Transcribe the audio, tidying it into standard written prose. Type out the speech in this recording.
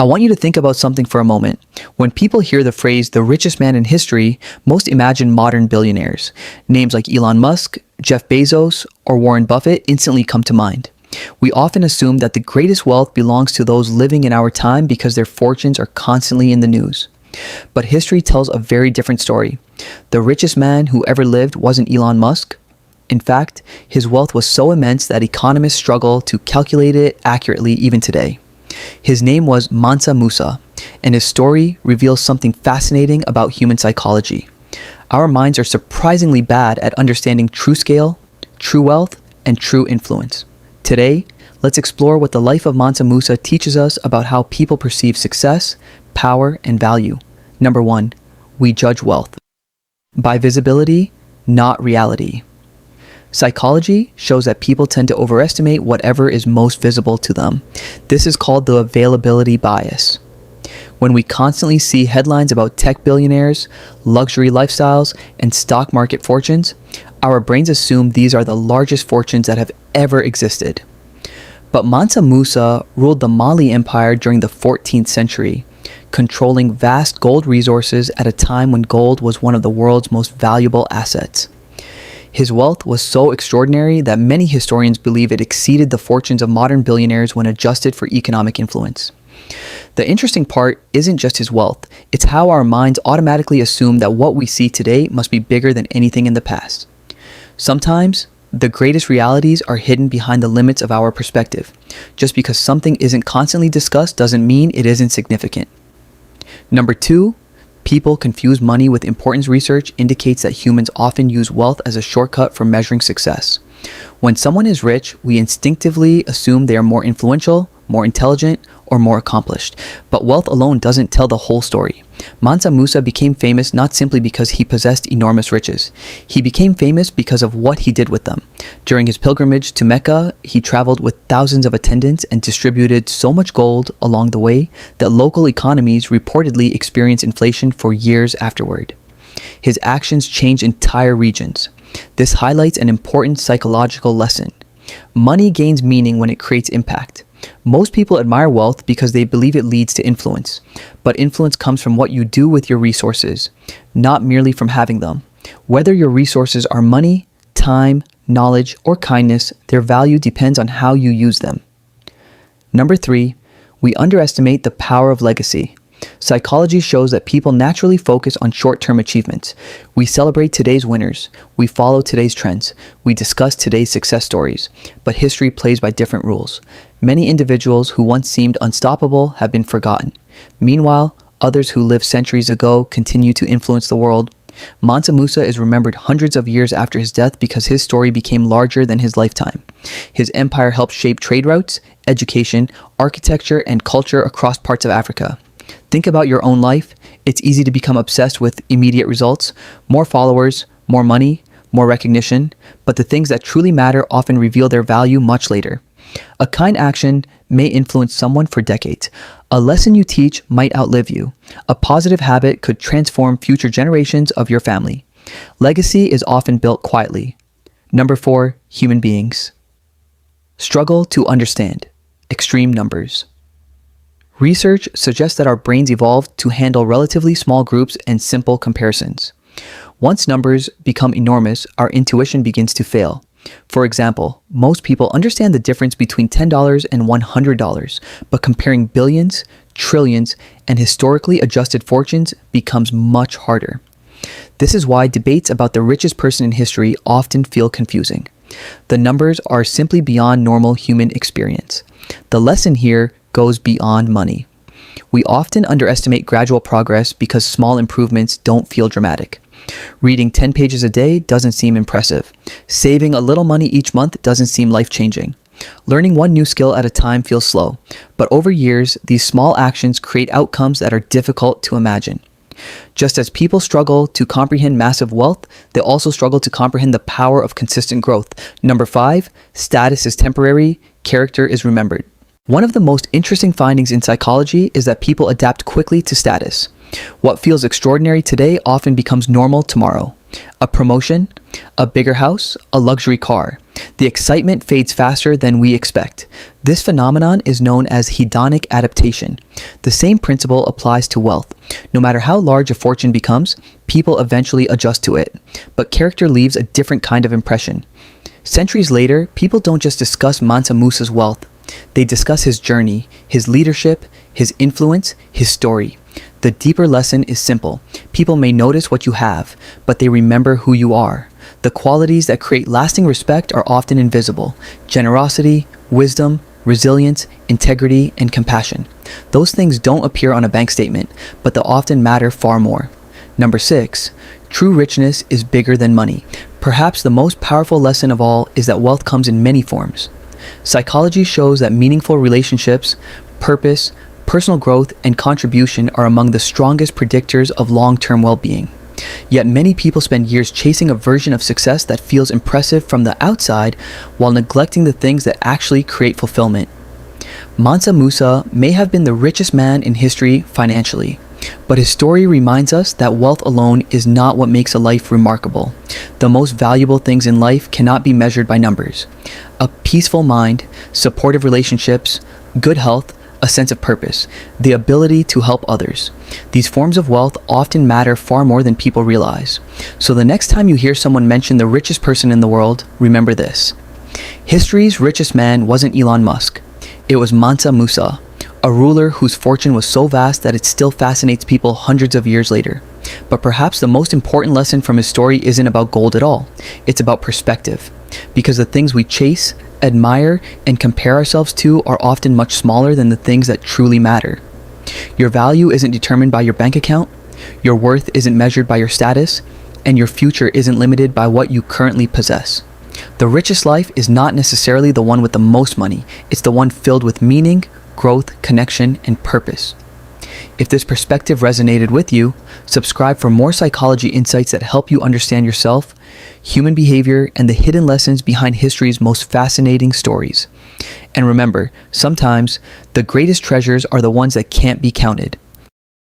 I want you to think about something for a moment. When people hear the phrase the richest man in history, most imagine modern billionaires. Names like Elon Musk, Jeff Bezos, or Warren Buffett instantly come to mind. We often assume that the greatest wealth belongs to those living in our time because their fortunes are constantly in the news. But history tells a very different story. The richest man who ever lived wasn't Elon Musk. In fact, his wealth was so immense that economists struggle to calculate it accurately even today. His name was Mansa Musa, and his story reveals something fascinating about human psychology. Our minds are surprisingly bad at understanding true scale, true wealth, and true influence. Today, let's explore what the life of Mansa Musa teaches us about how people perceive success, power, and value. Number 1, we judge wealth by visibility, not reality. Psychology shows that people tend to overestimate whatever is most visible to them. This is called the availability bias. When we constantly see headlines about tech billionaires, luxury lifestyles, and stock market fortunes, our brains assume these are the largest fortunes that have ever existed. But Mansa Musa ruled the Mali Empire during the 14th century, controlling vast gold resources at a time when gold was one of the world's most valuable assets. His wealth was so extraordinary that many historians believe it exceeded the fortunes of modern billionaires when adjusted for economic influence. The interesting part isn't just his wealth, it's how our minds automatically assume that what we see today must be bigger than anything in the past. Sometimes, the greatest realities are hidden behind the limits of our perspective. Just because something isn't constantly discussed doesn't mean it isn't significant. Number 2, people confuse money with importance. Research indicates that humans often use wealth as a shortcut for measuring success. When someone is rich, we instinctively assume they are more influential, more intelligent, or more accomplished. But wealth alone doesn't tell the whole story. Mansa Musa became famous not simply because he possessed enormous riches. He became famous because of what he did with them. During his pilgrimage to Mecca, he traveled with thousands of attendants and distributed so much gold along the way that local economies reportedly experienced inflation for years afterward. His actions changed entire regions. This highlights an important psychological lesson. Money gains meaning when it creates impact. Most people admire wealth because they believe it leads to influence. But influence comes from what you do with your resources, not merely from having them. Whether your resources are money, time, knowledge, or kindness, their value depends on how you use them. Number 3, we underestimate the power of legacy. Psychology shows that people naturally focus on short-term achievements. We celebrate today's winners. We follow today's trends. We discuss today's success stories. But history plays by different rules. Many individuals who once seemed unstoppable have been forgotten. Meanwhile, others who lived centuries ago continue to influence the world. Mansa Musa is remembered hundreds of years after his death because his story became larger than his lifetime. His empire helped shape trade routes, education, architecture, and culture across parts of Africa. Think about your own life. It's easy to become obsessed with immediate results, more followers, more money, more recognition, but the things that truly matter often reveal their value much later. A kind action may influence someone for decades. A lesson you teach might outlive you. A positive habit could transform future generations of your family. Legacy is often built quietly. Number 4, human beings struggle to understand extreme numbers. Research suggests that our brains evolved to handle relatively small groups and simple comparisons. Once numbers become enormous, our intuition begins to fail. For example, most people understand the difference between $10 and $100, but comparing billions, trillions, and historically adjusted fortunes becomes much harder. This is why debates about the richest person in history often feel confusing. The numbers are simply beyond normal human experience. The lesson here goes beyond money. We often underestimate gradual progress because small improvements don't feel dramatic. Reading 10 pages a day doesn't seem impressive. Saving a little money each month doesn't seem life-changing. Learning one new skill at a time feels slow, but over years, these small actions create outcomes that are difficult to imagine. Just as people struggle to comprehend massive wealth, they also struggle to comprehend the power of consistent growth. Number 5, status is temporary, character is remembered. One of the most interesting findings in psychology is that people adapt quickly to status. What feels extraordinary today often becomes normal tomorrow. A promotion, a bigger house, a luxury car. The excitement fades faster than we expect. This phenomenon is known as hedonic adaptation. The same principle applies to wealth. No matter how large a fortune becomes, people eventually adjust to it. But character leaves a different kind of impression. Centuries later, people don't just discuss Mansa Musa's wealth. They discuss his journey, his leadership, his influence, his story. The deeper lesson is simple. People may notice what you have, but they remember who you are. The qualities that create lasting respect are often invisible: generosity, wisdom, resilience, integrity, and compassion. Those things don't appear on a bank statement, but they often matter far more. Number 6, true richness is bigger than money. Perhaps the most powerful lesson of all is that wealth comes in many forms. Psychology shows that meaningful relationships, purpose, personal growth, and contribution are among the strongest predictors of long-term well-being. Yet many people spend years chasing a version of success that feels impressive from the outside while neglecting the things that actually create fulfillment. Mansa Musa may have been the richest man in history financially, but his story reminds us that wealth alone is not what makes a life remarkable. The most valuable things in life cannot be measured by numbers. A peaceful mind, supportive relationships, good health, a sense of purpose, the ability to help others. These forms of wealth often matter far more than people realize. So the next time you hear someone mention the richest person in the world, remember this. History's richest man wasn't Elon Musk. It was Mansa Musa, a ruler whose fortune was so vast that it still fascinates people hundreds of years later. But perhaps the most important lesson from his story isn't about gold at all. It's about perspective. Because the things we chase, admire, and compare ourselves to are often much smaller than the things that truly matter. Your value isn't determined by your bank account, your worth isn't measured by your status, and your future isn't limited by what you currently possess. The richest life is not necessarily the one with the most money. It's the one filled with meaning, growth, connection, and purpose. If this perspective resonated with you, subscribe for more psychology insights that help you understand yourself, human behavior, and the hidden lessons behind history's most fascinating stories. And remember, sometimes the greatest treasures are the ones that can't be counted.